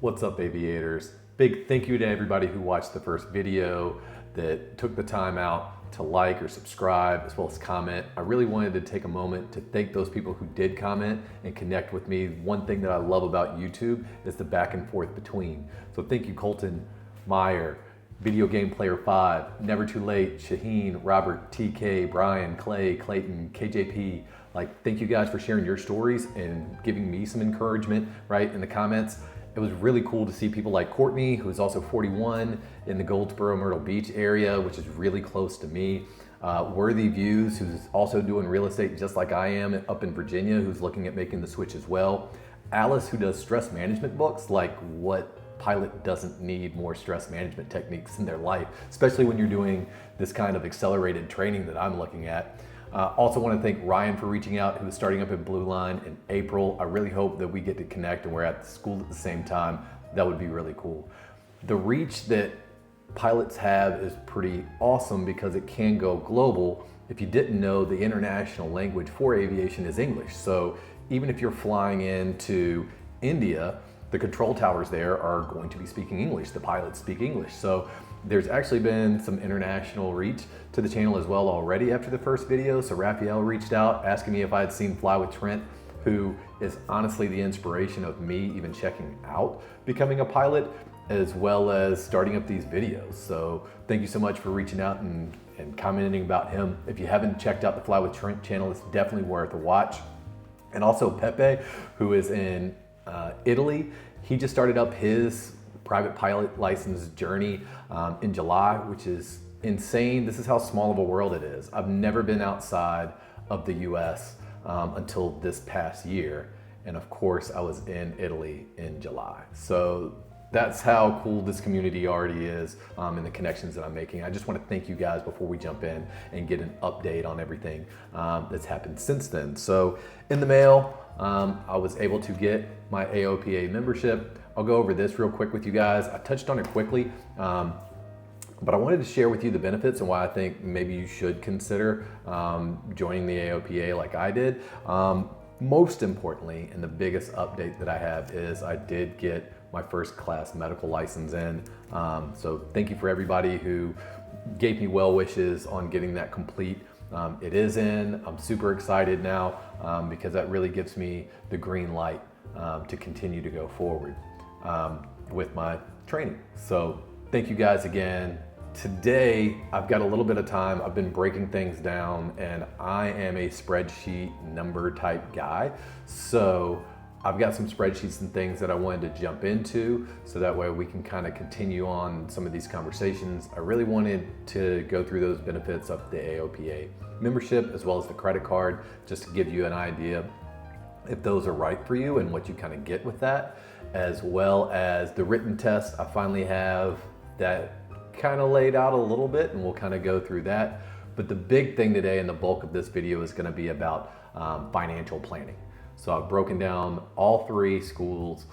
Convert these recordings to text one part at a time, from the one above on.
What's up, aviators? Big thank you to everybody who watched the first video, that took the time out to like or subscribe, as well as comment. I really wanted to take a moment to thank those people who did comment and connect with me. One thing that I love about YouTube is the back and forth between. So thank you, Colton, Meyer, Video Game Player 5, Never Too Late, Shaheen, Robert, TK, Brian, Clay, Clayton, KJP. Thank you guys for sharing your stories and giving me some encouragement, right, in the comments. It was really cool to see people like Courtney, who's also 41, in the Goldsboro, Myrtle Beach area, which is really close to me. Worthy Views, who's also doing real estate just like I am up in Virginia, who's looking at making the switch as well. Alice, who does stress management books, like what pilot doesn't need more stress management techniques in their life, especially when you're doing this kind of accelerated training that I'm looking at. Also want to thank Ryan for reaching out, who is starting up at Blue Line in April. I really hope that we get to connect and we're at the school at the same time. That would be really cool. The reach that pilots have is pretty awesome because it can go global. If you didn't know, the international language for aviation is English. So even if you're flying into India, the control towers there are going to be speaking English. The pilots speak English. So there's actually been some international reach to the channel as well already after the first video. So Raphael reached out asking me if I had seen Fly with Trent, who is honestly the inspiration of me even checking out becoming a pilot, as well as starting up these videos. So thank you so much for reaching out and commenting about him. If you haven't checked out the Fly with Trent channel, it's definitely worth a watch. And also Pepe, who is in Italy. He just started up his private pilot license journey in July, which is insane. This is how small of a world it is. I've never been outside of the US until this past year. And of course, I was in Italy in July. So that's how cool this community already is and the connections that I'm making. I just want to thank you guys before we jump in and get an update on everything that's happened since then. So in the mail, I was able to get my AOPA membership. I'll go over this real quick with you guys. I touched on it quickly, but I wanted to share with you the benefits and why I think maybe you should consider joining the AOPA like I did. Most importantly, and the biggest update that I have is I did get my first class medical license in. So thank you for everybody who gave me well wishes on getting that complete. It is in. I'm super excited now because that really gives me the green light to continue to go forward with my training. So thank you guys again. Today, I've got a little bit of time. I've been breaking things down and I am a spreadsheet number type guy. So I've got some spreadsheets and things that I wanted to jump into so that way we can kind of continue on some of these conversations. I really wanted to go through those benefits of the AOPA membership as well as the credit card, just to give you an idea if those are right for you and what you kind of get with that, as well as the written test. I finally have that kind of laid out a little bit and we'll kind of go through that. But the big thing today and the bulk of this video is going to be about financial planning. So I've broken down all three schools,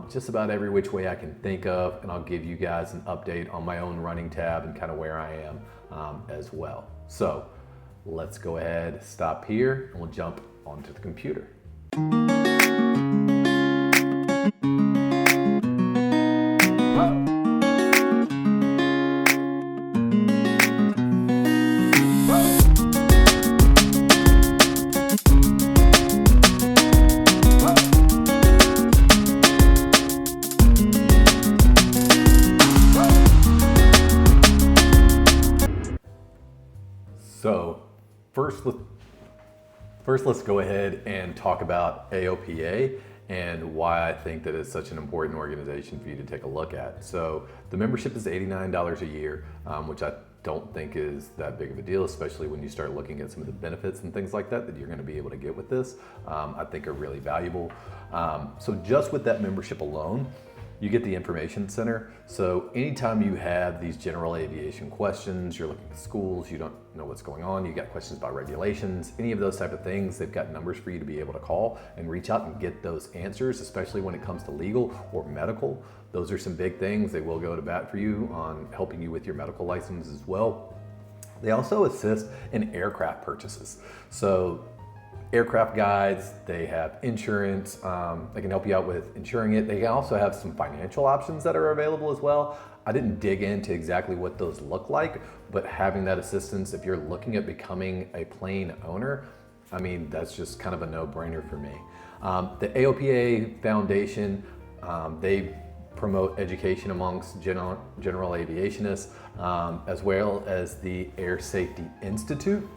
just about every which way I can think of, and I'll give you guys an update on my own running tab and kind of where I am as well. So let's go ahead, stop here, and we'll jump onto the computer. So first let's go ahead and talk about AOPA and why I think that it's such an important organization for you to take a look at. So the membership is $89 a year, which I don't think is that big of a deal, especially when you start looking at some of the benefits and things like that you're going to be able to get with this. I think are really valuable. So just with that membership alone, you get the information center. So anytime you have these general aviation questions, you're looking at schools, you don't know what's going on, you got questions about regulations, any of those type of things, they've got numbers for you to be able to call and reach out and get those answers, especially when it comes to legal or medical. Those are some big things. They will go to bat for you on helping you with your medical license as well. They also assist in aircraft purchases. So aircraft guides, they have insurance, they can help you out with insuring it. They also have some financial options that are available as well. I didn't dig into exactly what those look like, but having that assistance, if you're looking at becoming a plane owner, I mean, that's just kind of a no-brainer for me. The AOPA Foundation, they promote education amongst general aviationists, as well as the Air Safety Institute,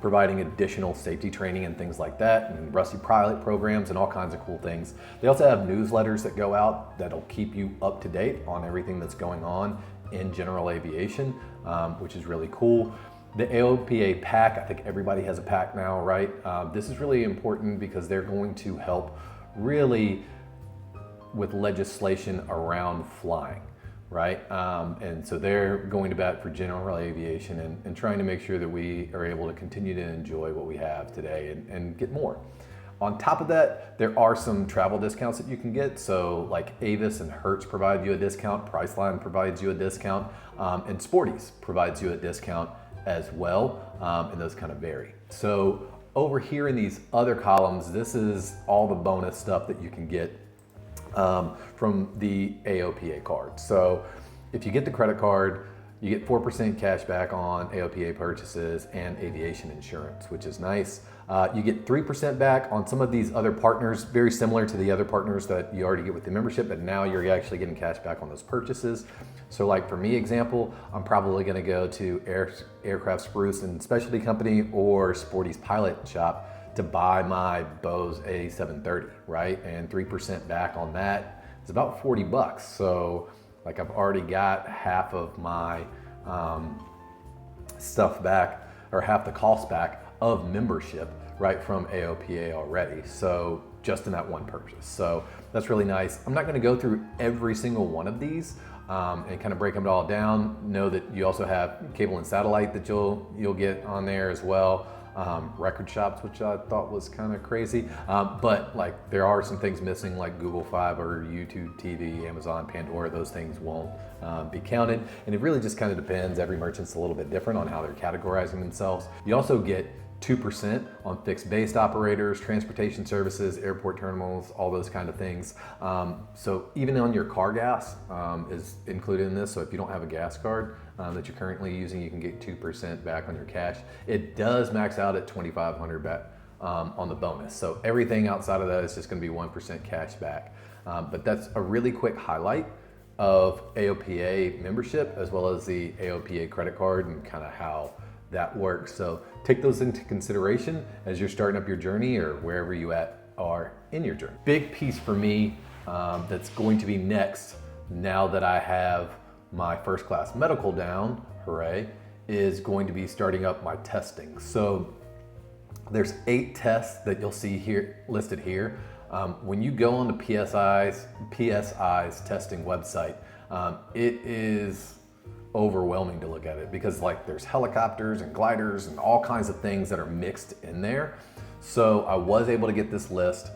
providing additional safety training and things like that, and Rusty pilot programs and all kinds of cool things. They also have newsletters that go out that'll keep you up to date on everything that's going on in general aviation, which is really cool. The AOPA PAC, I think everybody has a PAC now, right? This is really important because they're going to help really with legislation around flying, right? And so they're going to bat for general aviation and trying to make sure that we are able to continue to enjoy what we have today and get more. On top of that, there are some travel discounts that you can get. So like Avis and Hertz provide you a discount, Priceline provides you a discount, and Sporty's provides you a discount as well, and those kind of vary. So over here in these other columns, this is all the bonus stuff that you can get from the AOPA card. So if you get the credit card, you get 4% cash back on AOPA purchases and aviation insurance, which is nice. You get 3% back on some of these other partners, very similar to the other partners that you already get with the membership, but now you're actually getting cash back on those purchases. So like for me, example, I'm probably gonna go to Aircraft Spruce and Specialty Company or Sporty's Pilot Shop to buy my Bose A730, right? And 3% back on that is about 40 bucks. So like I've already got half of my stuff back, or half the cost back of membership, right, from AOPA already. So just in that one purchase. So that's really nice. I'm not gonna go through every single one of these and kind of break them all down. Know that you also have cable and satellite that you'll get on there as well. Record shops, which I thought was kind of crazy, but like there are some things missing like Google Fiber, YouTube TV, Amazon, Pandora. Those things won't be counted, and it really just kind of depends. Every merchant's a little bit different on how they're categorizing themselves. You also get 2% on fixed-based operators, transportation services, airport terminals, all those kind of things. So even on your car gas is included in this. So if you don't have a gas card that you're currently using, you can get 2% back on your cash. It does max out at $2,500 back on the bonus. So everything outside of that is just gonna be 1% cash back. But that's a really quick highlight of AOPA membership as well as the AOPA credit card and kind of how that works. So take those into consideration as you're starting up your journey or wherever you are in your journey. Big piece for me that's going to be next, now that I have my first class medical down, hooray, is going to be starting up my testing. So there's 8 tests that you'll see here listed here. When you go on the PSI's testing website, it is overwhelming to look at it because like there's helicopters and gliders and all kinds of things that are mixed in there. So I was able to get this list.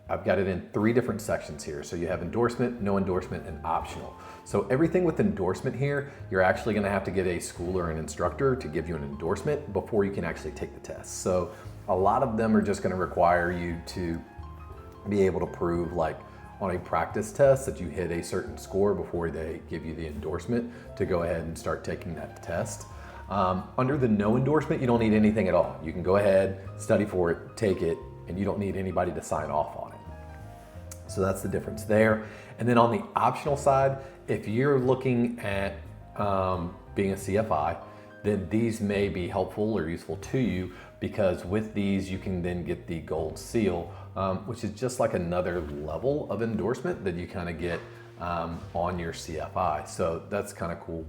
I've got it in 3 different sections here. So you have endorsement, no endorsement, and optional. So everything with endorsement here, you're actually gonna have to get a school or an instructor to give you an endorsement before you can actually take the test. So a lot of them are just gonna require you to be able to prove like on a practice test that you hit a certain score before they give you the endorsement to go ahead and start taking that test. Under the no endorsement, you don't need anything at all. You can go ahead, study for it, take it, and you don't need anybody to sign off on it. So that's the difference there. And then on the optional side, if you're looking at being a CFI, then these may be helpful or useful to you because with these you can then get the gold seal, which is just like another level of endorsement that you kind of get on your CFI. So that's kind of cool.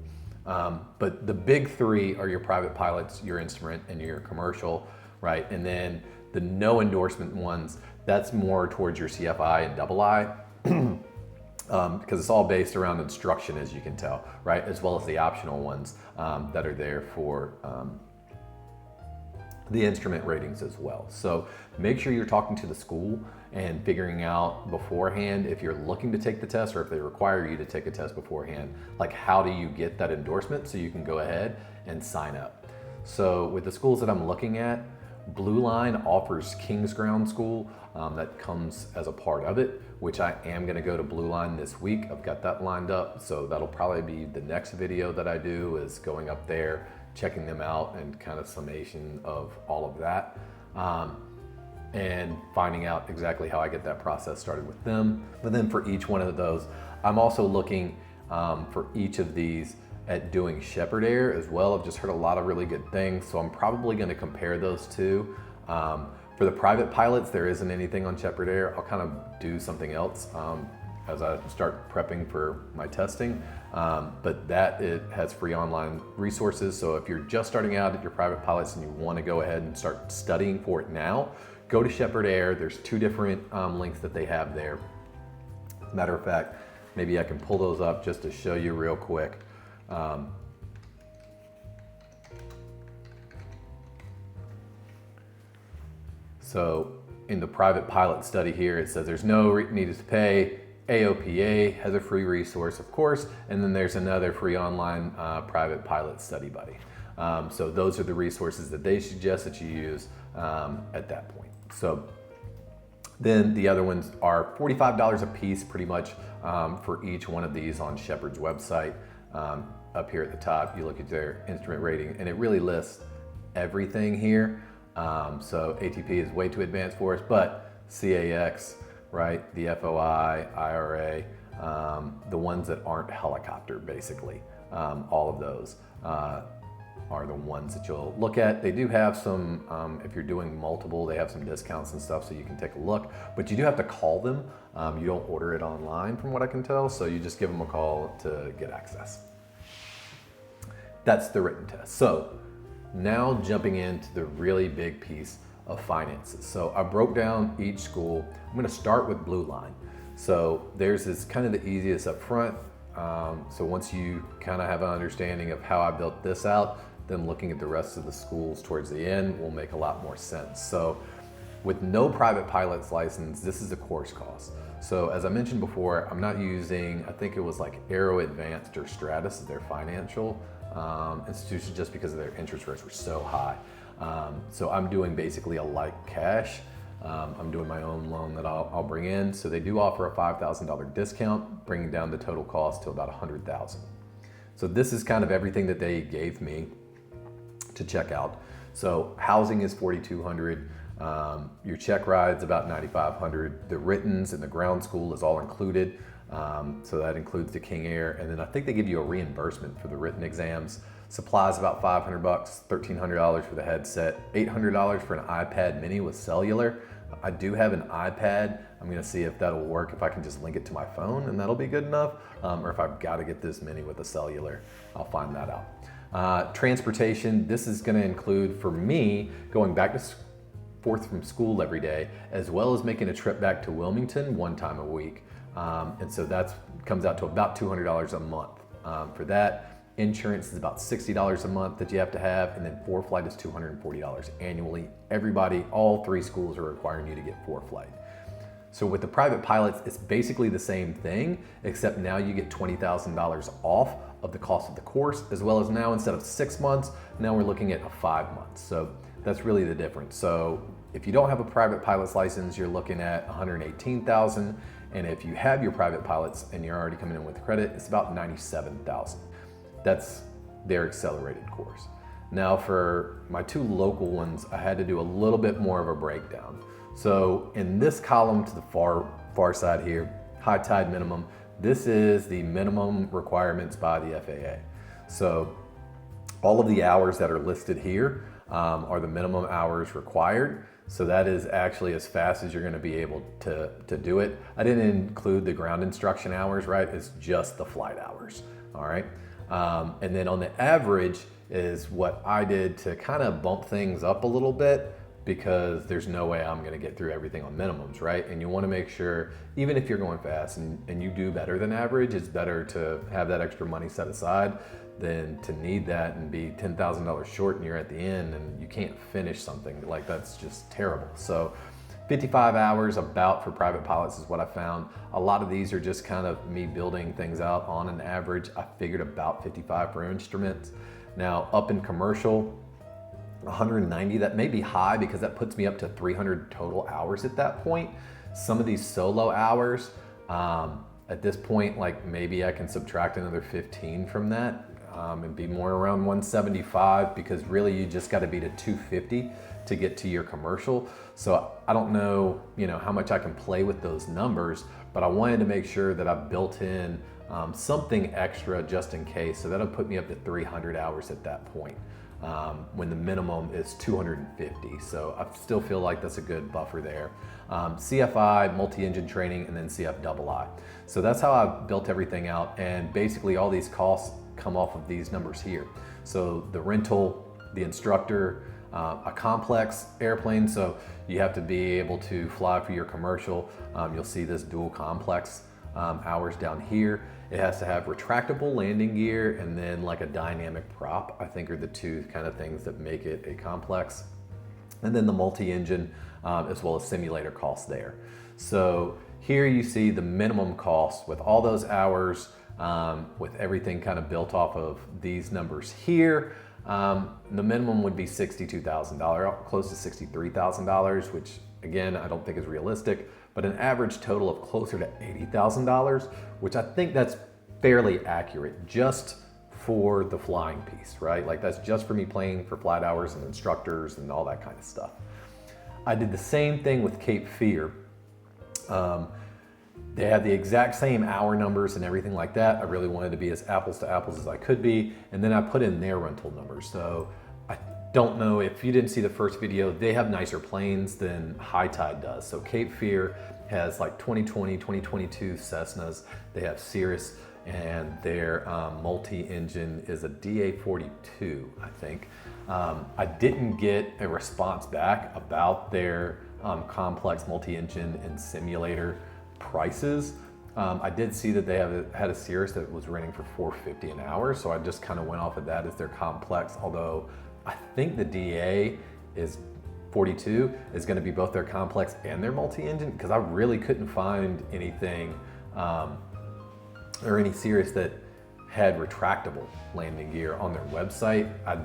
But the big 3 are your private pilots, your instrument, and your commercial, right? And then the no endorsement ones, that's more towards your CFI and double I, because it's all based around instruction, as you can tell, right? As well as the optional ones that are there for the instrument ratings as well. So make sure you're talking to the school and figuring out beforehand if you're looking to take the test or if they require you to take a test beforehand, like how do you get that endorsement so you can go ahead and sign up. So with the schools that I'm looking at, Blue Line offers King's Ground School that comes as a part of it, which I am gonna go to Blue Line this week. I've got that lined up, so that'll probably be the next video that I do, is going up there, checking them out, and kind of summation of all of that. And finding out exactly how I get that process started with them. But then for each one of those, I'm also looking for each of these at doing Sheppard Air as well. I've just heard a lot of really good things, so I'm probably gonna compare those two. For the private pilots, there isn't anything on Sheppard Air. I'll kind of do something else as I start prepping for my testing. But it has free online resources. So if you're just starting out at your private pilots and you wanna go ahead and start studying for it now, go to Sheppard Air. There's 2 different links that they have there. Matter of fact, maybe I can pull those up just to show you real quick. So in the private pilot study here, it says there's no need to pay. AOPA has a free resource, of course, and then there's another free online private pilot study buddy. So those are the resources that they suggest that you use at that point. So then the other ones are $45 a piece pretty much for each one of these on Sheppard's website. Up here at the top, you look at their instrument rating, and it really lists everything here. So ATP is way too advanced for us, but CAX, right, the FOI, IRA, the ones that aren't helicopter, basically, all of those are the ones that you'll look at. They do have some, if you're doing multiple, they have some discounts and stuff, so you can take a look, but you do have to call them. You don't order it online from what I can tell, so you just give them a call to get access. That's the written test. So now jumping into the really big piece of finances. So I broke down each school. I'm gonna start with Blue Line. So theirs is kind of the easiest up front. So once you kind of have an understanding of how I built this out, then looking at the rest of the schools towards the end will make a lot more sense. So with no private pilot's license, this is the course cost. So as I mentioned before, I'm not using, I think it was like Aero Advanced or Stratus as their financial institution, just because of their interest rates were so high. So I'm doing basically a like cash. I'm doing my own loan that I'll bring in. So they do offer a $5,000 discount, bringing down the total cost to about $100,000. So this is kind of everything that they gave me to check out. So housing is $4,200. Your check ride's about $9,500. The writtens and the ground school is all included. So that includes the King Air. And then I think they give you a reimbursement for the written exams. Supplies about $500, $1,300 for the headset, $800 for an iPad mini with cellular. I do have an iPad. I'm gonna see if that'll work, if I can just link it to my phone and that'll be good enough, or if I've gotta get this mini with a cellular, I'll find that out. Transportation, this is gonna include, for me, going back to forth from school every day, as well as making a trip back to Wilmington 1 time a week. And so that comes out to about $200 a month for that. Insurance is about $60 a month that you have to have, and then ForeFlight is $240 annually. Everybody, all 3 schools are requiring you to get ForeFlight. So with the private pilots, it's basically the same thing, except now you get $20,000 off of the cost of the course, as well as now instead of 6 months, now we're looking at 5 months. So that's really the difference. So if you don't have a private pilot's license, you're looking at $118,000. And if you have your private pilots and you're already coming in with credit, it's about $97,000. That's their accelerated course. Now for my 2 local ones, I had to do a little bit more of a breakdown. So in this column to the far side here, high tide minimum, this is the minimum requirements by the FAA. So all of the hours that are listed here are the minimum hours required. So that is actually as fast as you're gonna be able to do it. I didn't include the ground instruction hours, right? It's just the flight hours, all right? And then on the average is what I did to kind of bump things up a little bit, because there's no way I'm gonna get through everything on minimums, right? And you wanna make sure, even if you're going fast and you do better than average, it's better to have that extra money set aside than to need that and be $10,000 short and you're at the end and you can't finish something. Like, that's just terrible. So 55 hours about for private pilots is what I found. A lot of these are just kind of me building things out on an average. I figured about 55 for instruments. Now up in commercial, 190. That may be high because that puts me up to 300 total hours at that point. Some of these solo hours, at this point, like maybe I can subtract another 15 from that and be more around 175, because really you just got to be to 250 to get to your commercial. So I don't know, how much I can play with those numbers, but I wanted to make sure that I built in something extra just in case. So that'll put me up to 300 hours at that point, when the minimum is 250. So I still feel like that's a good buffer there. CFI, multi-engine training, and then CFII. So that's how I've built everything out. And basically all these costs come off of these numbers here. So the rental, the instructor, a complex airplane. So you have to be able to fly for your commercial. You'll see this dual complex hours down here. It has to have retractable landing gear and then like a dynamic prop, I think are the two kind of things that make it a complex. And then the multi-engine as well as simulator costs there. So here you see the minimum cost with all those hours, with everything kind of built off of these numbers here. The minimum would be $62,000, close to $63,000, which again, I don't think is realistic, but an average total of closer to $80,000, which I think that's fairly accurate just for the flying piece, right? Like that's just for me paying for flight hours and instructors and all that kind of stuff. I did the same thing with Cape Fear. They had the exact same hour numbers and everything like that. I really wanted to be as apples to apples as I could be. And then I put in their rental numbers. So I don't know if you didn't see the first video, they have nicer planes than High Tide does. So Cape Fear has like 2020, 2022 Cessnas. They have Cirrus, and their multi-engine is a DA-42, I think. I didn't get a response back about their complex multi-engine and simulator prices. I did see that they had a Cirrus that was renting for $450 an hour, so I just kind of went off of that as their complex, although I think the DA is 42 is going to be both their complex and their multi-engine, because I really couldn't find anything or any Cirrus that had retractable landing gear on their website. I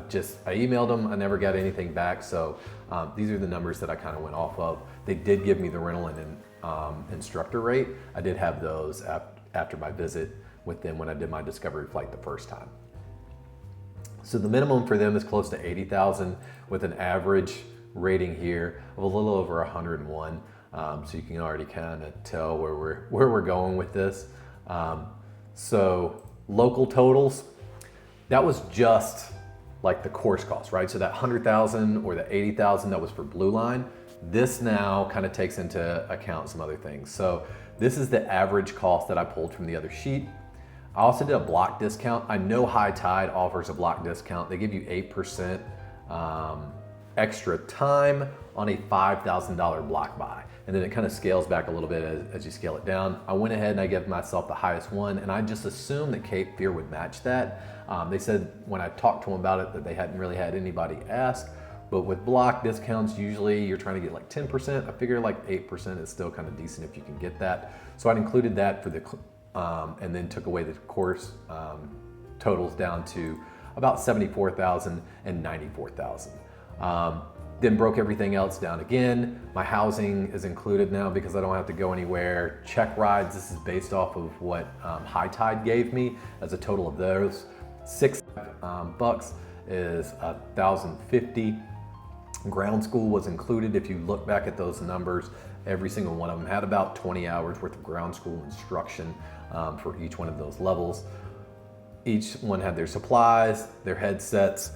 emailed them, I never got anything back, so these are the numbers that I kind of went off of. They did give me the rental and instructor rate. I did have those after my visit with them when I did my discovery flight the first time. So the minimum for them is close to 80,000 with an average rating here of a little over 101. So you can already kind of tell where we're going with this. So local totals, that was just like the course cost, right? So that 100,000 or the 80,000 that was for Blue Line, this now kind of takes into account some other things. So this is the average cost that I pulled from the other sheet. I also did a block discount. I know High Tide offers a block discount. They give you 8% extra time on a $5,000 block buy. And then it kind of scales back a little bit as you scale it down. I went ahead and I gave myself the highest one, and I just assumed that Cape Fear would match that. They said when I talked to them about it that they hadn't really had anybody ask, but with block discounts, usually you're trying to get like 10%. I figure like 8% is still kind of decent if you can get that. So I'd included that for the, and then took away the course totals down to about 74,000 and 94,000. Then broke everything else down again. My housing is included now because I don't have to go anywhere. Check rides, this is based off of what High Tide gave me as a total of those. $6 is $1,050. Ground school was included. If you look back at those numbers, every single one of them had about 20 hours worth of ground school instruction for each one of those levels. Each one had their supplies, their headsets.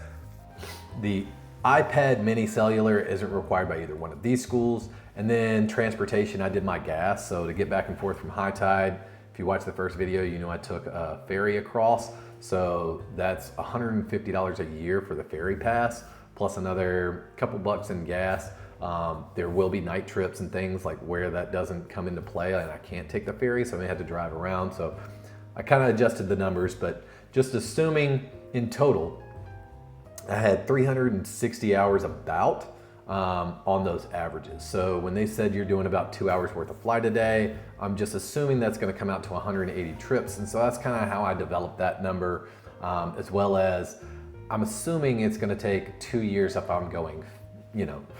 The iPad mini cellular isn't required by either one of these schools. And then transportation, I did my gas. So to get back and forth from High Tide, if you watch the first video, you know I took a ferry across. So that's $150 a year for the ferry pass, plus another couple bucks in gas. There will be night trips and things like where that doesn't come into play and I can't take the ferry, so I may have to drive around. So I kind of adjusted the numbers, but just assuming in total, I had 360 hours about on those averages. So when they said you're doing about 2 hours worth of flight a day, I'm just assuming that's going to come out to 180 trips. And so that's kind of how I developed that number, as well as I'm assuming it's going to take 2 years if I'm going,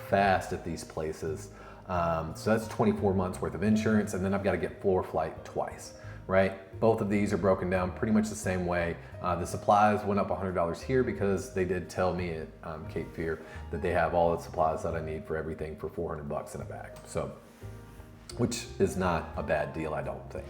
fast at these places. So that's 24 months worth of insurance, and then I've got to get floor flight twice, right? Both of these are broken down pretty much the same way. The supplies went up $100 here because they did tell me at Cape Fear that they have all the supplies that I need for everything for $400 in a bag. So, which is not a bad deal, I don't think.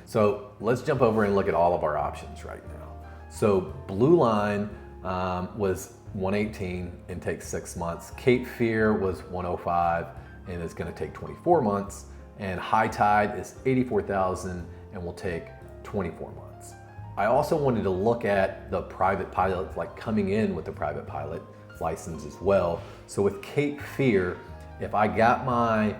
So let's jump over and look at all of our options right now. So Blue Line was $118 and takes 6 months. Cape Fear was $105 and is going to take 24 months. And High Tide is $84,000 and will take 24 months. I also wanted to look at the private pilot, like coming in with the private pilot license as well. So with Cape Fear, if I got my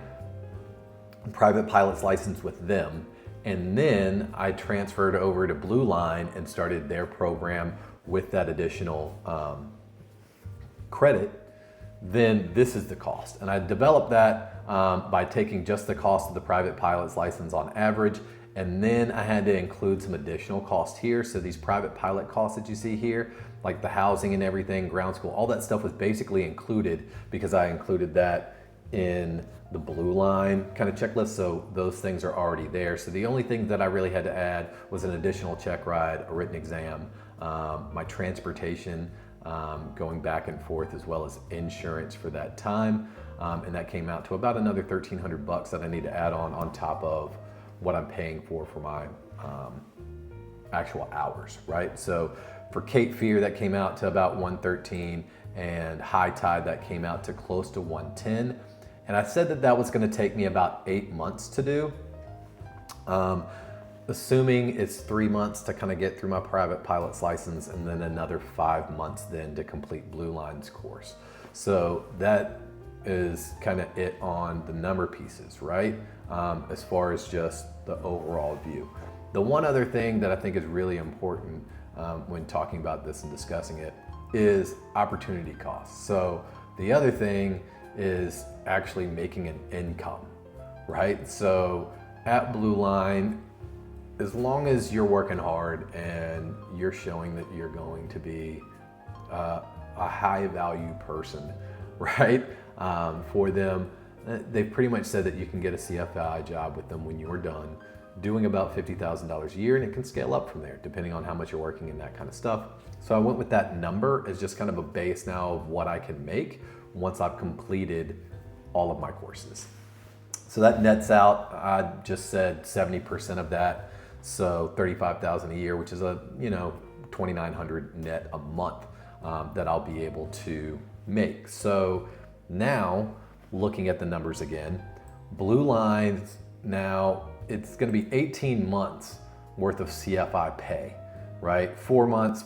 private pilot's license with them, and then I transferred over to Blue Line and started their program with that additional credit, then this is the cost. And I developed that by taking just the cost of the private pilot's license on average, and then I had to include some additional cost here. So these private pilot costs that you see here, like the housing and everything, ground school, all that stuff was basically included because I included that in the Blue Line kind of checklist, so those things are already there. So the only thing that I really had to add was an additional check ride, a written exam, my transportation, going back and forth, as well as insurance for that time, and that came out to about another $1,300 that I need to add on top of what I'm paying for my actual hours, right? So for Cape Fear, that came out to about $113, and High Tide, that came out to close to $110. And I said that that was going to take me about 8 months to do, assuming it's 3 months to kind of get through my private pilot's license, and then another 5 months then to complete Blue Line's course. So that is kind of it on the number pieces, right? As far as just the overall view. The one other thing that I think is really important when talking about this and discussing it is opportunity costs. So the other thing is actually making an income, right? So at Blue Line, as long as you're working hard and you're showing that you're going to be a high value person, right? For them, they've pretty much said that you can get a CFI job with them when you're done, doing about $50,000 a year, and it can scale up from there depending on how much you're working and that kind of stuff. So I went with that number as just kind of a base now of what I can make once I've completed all of my courses. So that nets out, I just said 70% of that, so $35,000 a year, which is a $2,900 net a month that I'll be able to make. So now looking at the numbers again, Blue Line now, it's going to be 18 months worth of CFI pay, right? 4 months,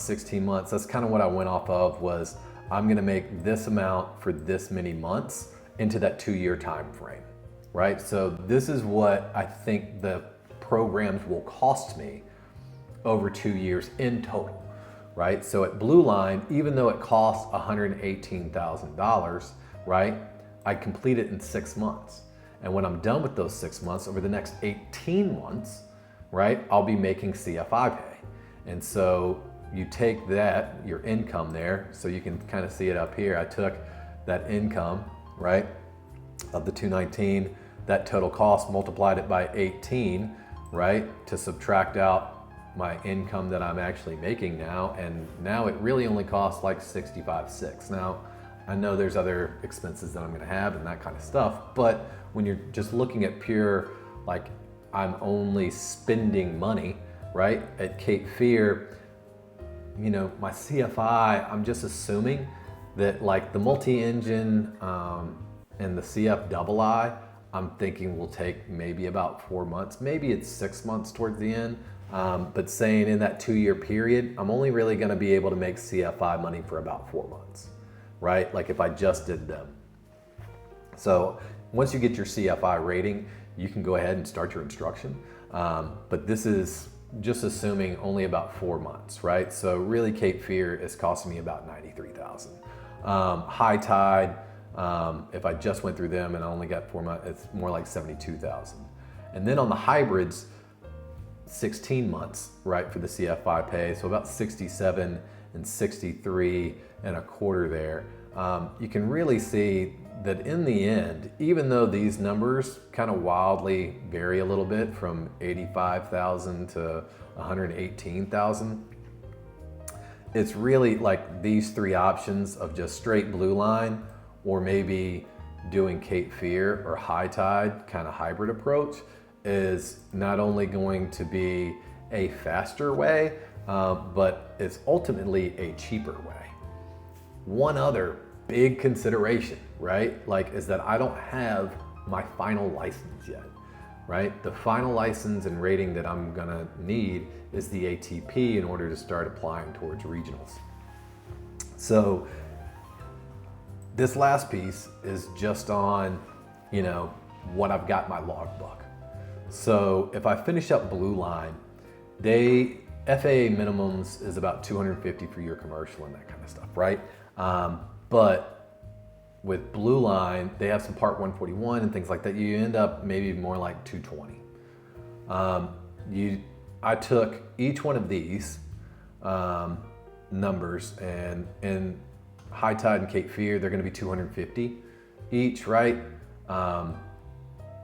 16 months. That's kind of what I went off of, was I'm going to make this amount for this many months into that 2-year time frame, right? So this is what I think the programs will cost me over 2 years in total, right? So at Blue Line, even though it costs $118,000, right, I complete it in 6 months. And when I'm done with those 6 months, over the next 18 months, right, I'll be making CFI pay. And so you take that, your income there, so you can kind of see it up here. I took that income, right, of the 219, that total cost, multiplied it by 18, right, to subtract out my income that I'm actually making now. And now it really only costs like $65,600. Now, I know there's other expenses that I'm gonna have and that kind of stuff, but when you're just looking at pure, like, I'm only spending money, right, at Cape Fear, my CFI, I'm just assuming that like the multi-engine and the CFII, I'm thinking will take maybe about 4 months. Maybe it's 6 months towards the end, but saying in that 2-year period, I'm only really gonna be able to make CFI money for about 4 months, right? Like if I just did them. So once you get your CFI rating, you can go ahead and start your instruction. But this is just assuming only about 4 months, right? So really Cape Fear is costing me about $93,000. High Tide, if I just went through them and I only got 4 months, it's more like $72,000. And then on the hybrids, 16 months, right, for the CFI pay, so about $67,000. and 63 and a quarter there. You can really see that in the end, even though these numbers kind of wildly vary a little bit from 85,000 to 118,000, it's really like these three options of just straight Blue Line, or maybe doing Cape Fear or high tide kind of hybrid approach, is not only going to be a faster way, but it's ultimately a cheaper way. One other big consideration, right? Like, is that I don't have my final license yet, right? The final license and rating that I'm gonna need is the ATP in order to start applying towards regionals. So this last piece is just on, what I've got in my logbook. So if I finish up Blue Line, FAA minimums is about 250 for your commercial and that kind of stuff, right? But with Blue Line, they have some Part 141 and things like that. You end up maybe more like 220. I took each one of these numbers, and in high tide and Cape Fear, they're going to be 250 each, right?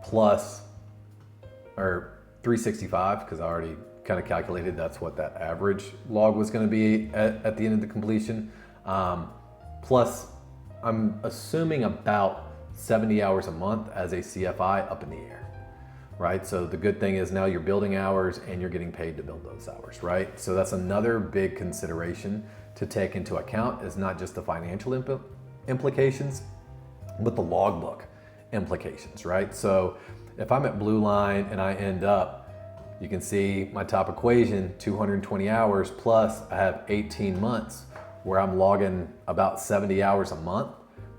Plus, or 365, because I already kind of calculated that's what that average log was going to be at the end of the completion. Plus, I'm assuming about 70 hours a month as a CFI up in the air, right? So the good thing is now you're building hours and you're getting paid to build those hours, right? So that's another big consideration to take into account, is not just the financial implications, but the logbook implications, right? So if I'm at Blue Line and I end up, you can see my top equation, 220 hours, plus I have 18 months where I'm logging about 70 hours a month,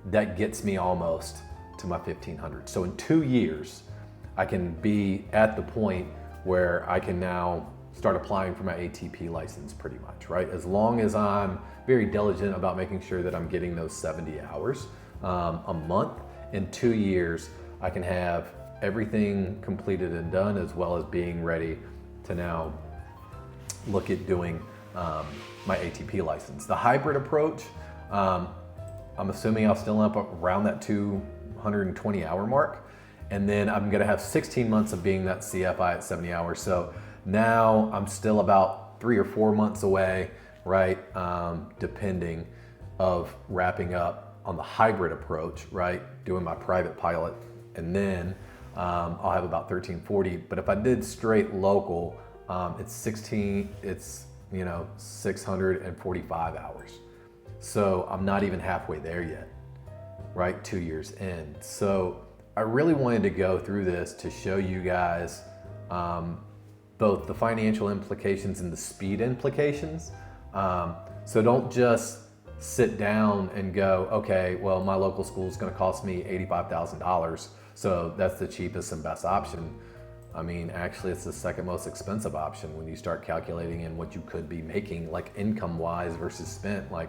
that gets me almost to my 1,500. So in 2 years, I can be at the point where I can now start applying for my ATP license pretty much, right? As long as I'm very diligent about making sure that I'm getting those 70 hours a month. In 2 years, I can have everything completed and done, as well as being ready to now look at doing my ATP license. The hybrid approach, I'm assuming I'll still end up around that 220 hour mark. And then I'm gonna have 16 months of being that CFI at 70 hours. So now I'm still about 3 or 4 months away, right? Depending, of wrapping up on the hybrid approach, right? Doing my private pilot. And then I'll have about 1340. But if I did straight local, it's 645 hours. So I'm not even halfway there yet, right? 2 years in. So I really wanted to go through this to show you guys both the financial implications and the speed implications. So don't just sit down and go, okay, well, my local school is going to cost me $85,000. So that's the cheapest and best option. I mean, actually, it's the second most expensive option when you start calculating in what you could be making, like income-wise versus spent. I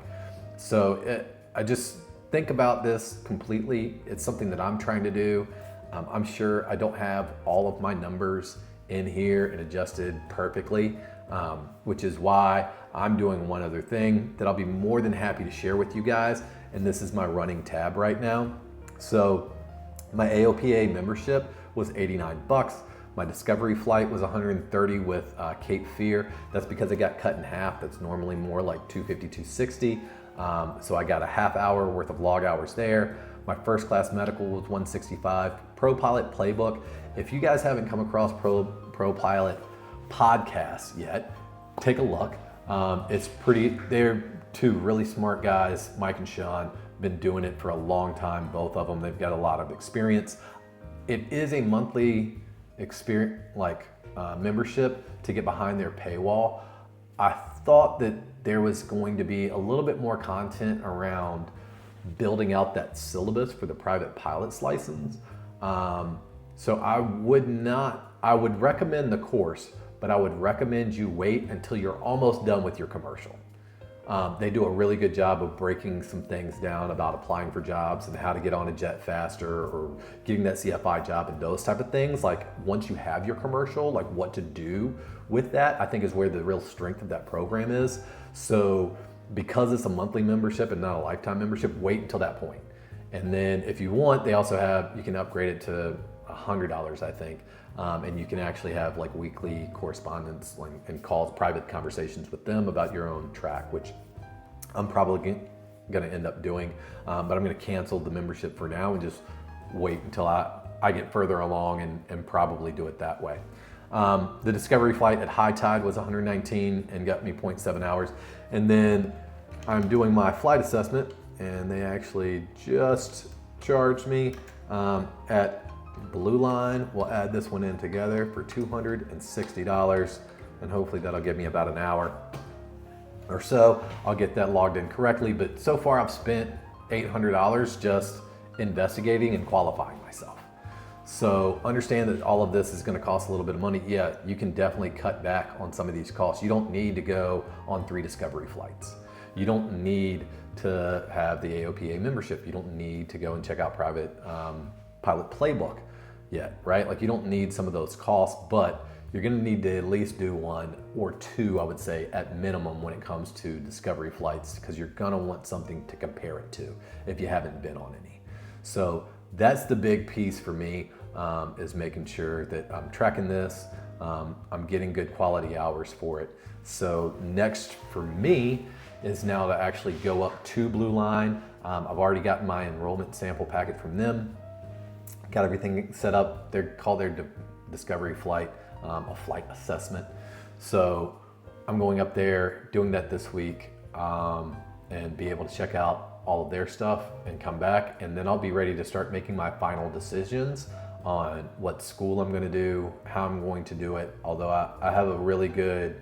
just think about this completely. It's something that I'm trying to do. I'm sure I don't have all of my numbers in here and adjusted perfectly, which is why I'm doing one other thing that I'll be more than happy to share with you guys. And this is my running tab right now. So my AOPA membership was 89 bucks. My Discovery flight was 130 with Cape Fear. That's because it got cut in half. That's normally more like 250, 260. So I got a half hour worth of log hours there. My first class medical was 165. Pro Pilot Playbook. If you guys haven't come across Pro Pilot podcasts yet, take a look. They're two really smart guys, Mike and Sean, been doing it for a long time, both of them. They've got a lot of experience. It is a monthly membership to get behind their paywall. I thought that there was going to be a little bit more content around building out that syllabus for the private pilot's license. So I would recommend the course, but I would recommend you wait until you're almost done with your commercial. They do a really good job of breaking some things down about applying for jobs and how to get on a jet faster or getting that CFI job and those type of things. Like once you have your commercial, like what to do with that, I think is where the real strength of that program is. So because it's a monthly membership and not a lifetime membership, wait until that point. And then if you want, they also have, you can upgrade it to $100, I think. And you can actually have like weekly correspondence and calls, private conversations with them about your own track, which I'm probably going to end up doing. But I'm going to cancel the membership for now and just wait until I get further along and probably do it that way. The discovery flight at high tide was 119 and got me 0.7 hours. And then I'm doing my flight assessment, and they actually just charged me at Blue Line. We'll add this one in together for $260, and hopefully that'll give me about an hour or so. I'll get that logged in correctly, but so far I've spent $800 just investigating and qualifying myself. So understand that all of this is going to cost a little bit of money. Yeah, you can definitely cut back on some of these costs. You don't need to go on 3 discovery flights. You don't need to have the AOPA membership. You don't need to go and check out private pilot Playbook yet, right? Like, you don't need some of those costs, but you're going to need to at least do 1 or 2, I would say, at minimum when it comes to discovery flights, because you're going to want something to compare it to if you haven't been on any. So that's the big piece for me, is making sure that I'm tracking this. I'm getting good quality hours for it. So next for me is now to actually go up to Blue Line. I've already gotten my enrollment sample packet from them. Got everything set up. They're called their discovery flight, a flight assessment. So I'm going up there, doing that this week, and be able to check out all of their stuff and come back. And then I'll be ready to start making my final decisions on what school I'm going to do, how I'm going to do it. Although I have a really good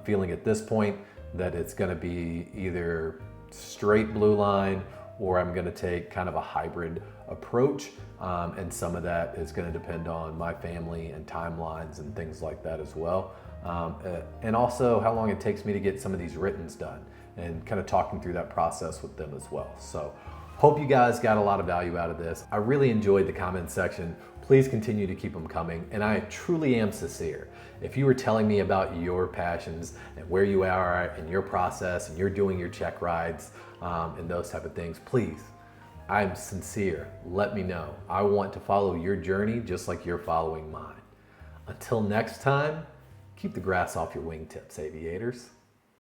feeling at this point that it's going to be either straight Blue Line, or I'm going to take kind of a hybrid approach. And some of that is going to depend on my family and timelines and things like that as well. And also how long it takes me to get some of these writtens done, and kind of talking through that process with them as well. So hope you guys got a lot of value out of this. I really enjoyed the comment section. Please continue to keep them coming. And I truly am sincere. If you were telling me about your passions and where you are in your process and you're doing your check rides and those type of things, please, I'm sincere. Let me know. I want to follow your journey just like you're following mine. Until next time, keep the grass off your wingtips, aviators.